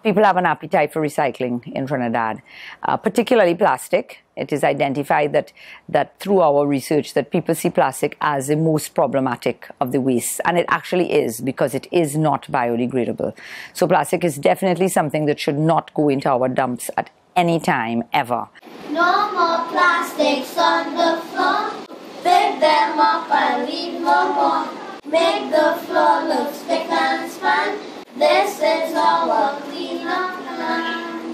People have an appetite for recycling in Trinidad, particularly plastic. It is identified that through our research that people see plastic as the most problematic of the waste. And it actually is, because it is not biodegradable. So plastic is definitely something that should not go into our dumps at any time, ever. No more plastics on the floor. Pick them up and leave no more. Make the floor look spick and span. This is our cleanup plan.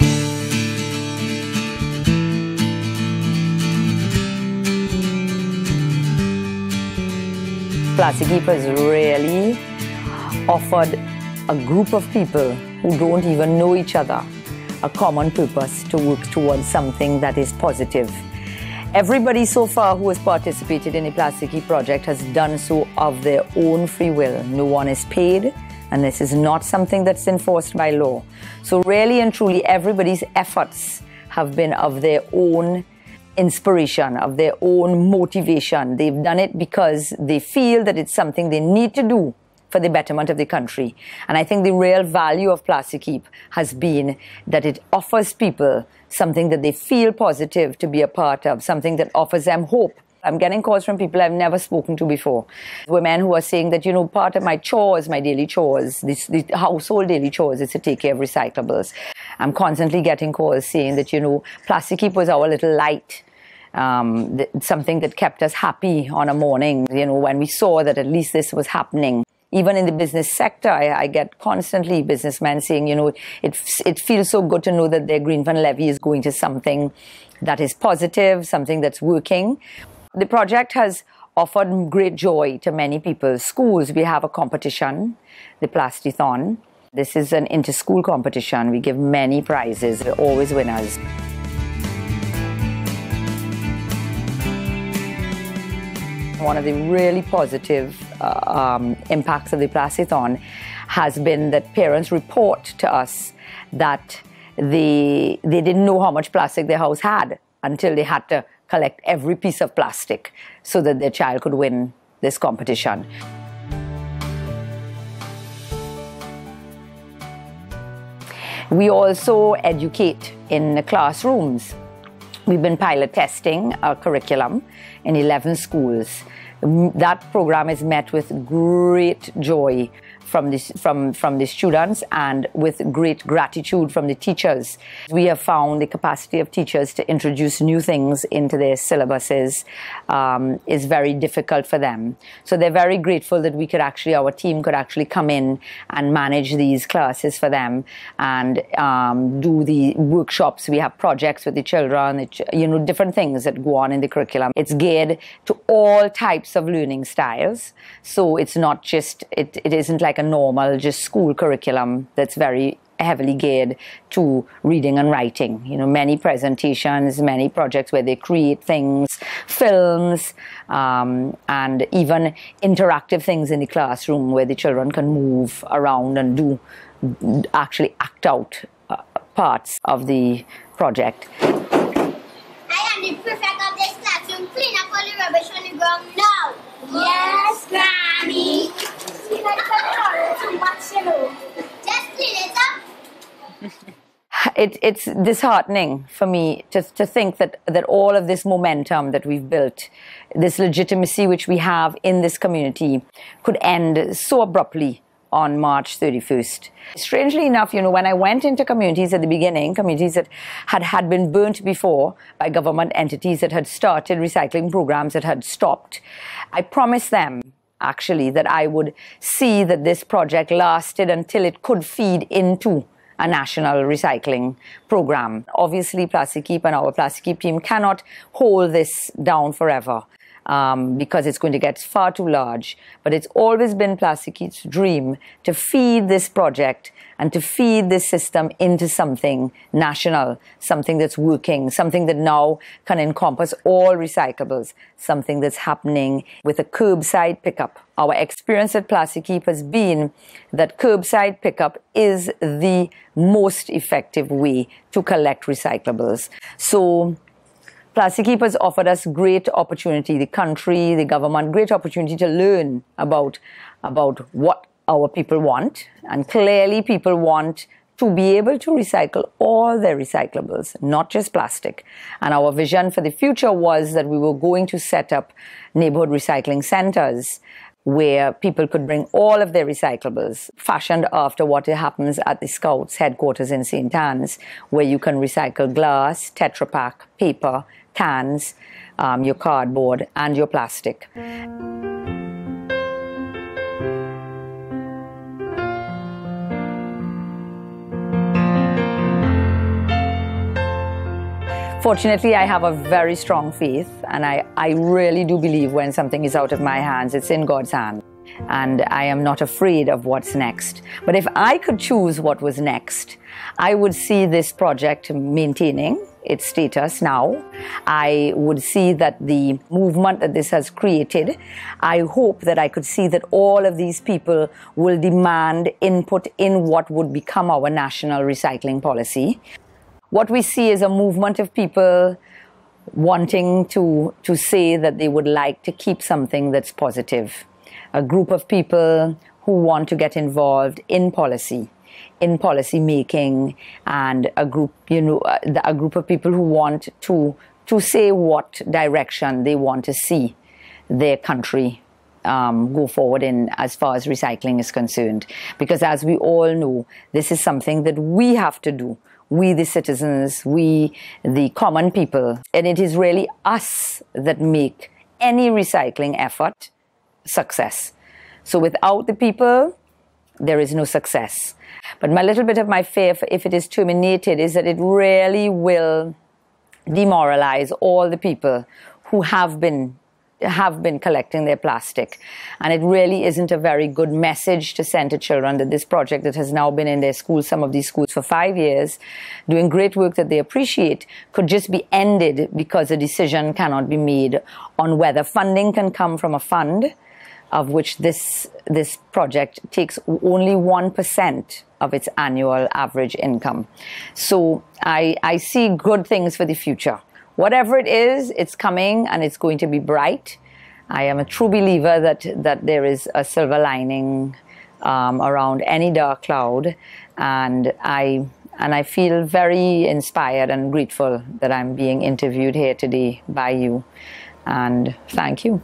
Plastikeep has really offered a group of people who don't even know each other a common purpose to work towards something that is positive. Everybody so far who has participated in the Plastikeep project has done so of their own free will. No one is paid, and this is not something that's enforced by law. So really and truly, everybody's efforts have been of their own inspiration, of their own motivation. They've done it because they feel that it's something they need to do for the betterment of the country. And I think the real value of Plastikeep has been that it offers people something that they feel positive to be a part of, something that offers them hope. I'm getting calls from people I've never spoken to before. Women who are saying that, you know, part of my chores, my daily chores, the household daily chores is to take care of recyclables. I'm constantly getting calls saying that, you know, Plastikeep was our little light. Something that kept us happy on a morning, you know, when we saw that at least this was happening. Even in the business sector, I get constantly businessmen saying, you know, it feels so good to know that their Green Fund levy is going to something that is positive, something that's working. The project has offered great joy to many people. Schools, we have a competition, the Plastithon. This is an inter-school competition. We give many prizes. We're always winners. One of the really positive impacts of the Plastithon has been that parents report to us that they didn't know how much plastic their house had until they had to collect every piece of plastic so that their child could win this competition. We also educate in the classrooms. We've been pilot testing our curriculum in 11 schools. That program is met with great joy from the students and with great gratitude from the teachers. We have found the capacity of teachers to introduce new things into their syllabuses is very difficult for them. So they're very grateful that our team could actually come in and manage these classes for them and do the workshops. We have projects with the children, you know, different things that go on in the curriculum. It's geared to all types of learning styles. So it's not just, it isn't like a normal just school curriculum that's very heavily geared to reading and writing. You know, many presentations, many projects where they create things, films, and even interactive things in the classroom where the children can move around and actually act out parts of the project. I am the prefect of this classroom. Clean up all the rubbish on the ground now. Yes, Granny. Just clean it up. It's disheartening for me to think that all of this momentum that we've built, this legitimacy which we have in this community, could end so abruptly on March 31st. Strangely enough, you know, when I went into communities at the beginning, communities that had been burnt before by government entities that had started recycling programs that had stopped, I promised them actually that I would see that this project lasted until it could feed into a national recycling program. Obviously, Plastikeep and our Plastikeep team cannot hold this down forever. Because it's going to get far too large. But it's always been Plastikeep's dream to feed this project and to feed this system into something national, something that's working, something that now can encompass all recyclables, something that's happening with a curbside pickup. Our experience at Plastikeep has been that curbside pickup is the most effective way to collect recyclables. So Plastikeep has offered us great opportunity, the country, the government, great opportunity to learn about what our people want. And clearly people want to be able to recycle all their recyclables, not just plastic. And our vision for the future was that we were going to set up neighborhood recycling centers where people could bring all of their recyclables, fashioned after what happens at the Scouts headquarters in St. Anne's, where you can recycle glass, Tetra Pak, paper, cans, your cardboard, and your plastic. Fortunately, I have a very strong faith, and I really do believe when something is out of my hands, it's in God's hand. And I am not afraid of what's next. But if I could choose what was next, I would see this project maintaining its status now. I would see that the movement that this has created, I hope that I could see that all of these people will demand input in what would become our national recycling policy. What we see is a movement of people wanting to say that they would like to keep something that's positive. A group of people who want to get involved in policy making, and a group of people who want to say what direction they want to see their country go forward in as far as recycling is concerned. Because as we all know, this is something that we have to do. We, the citizens, we, the common people. And it is really us that make any recycling effort success. So without the people, there is no success. But my little bit of my fear, if it is terminated, is that it really will demoralize all the people who have been collecting their plastic. And it really isn't a very good message to send to children that this project that has now been in their schools, some of these schools for 5 years, doing great work that they appreciate, could just be ended because a decision cannot be made on whether funding can come from a fund of which this project takes only 1% of its annual average income. So I see good things for the future. Whatever it is, it's coming and it's going to be bright. I am a true believer that there is a silver lining around any dark cloud, and I feel very inspired and grateful that I'm being interviewed here today by you. And thank you.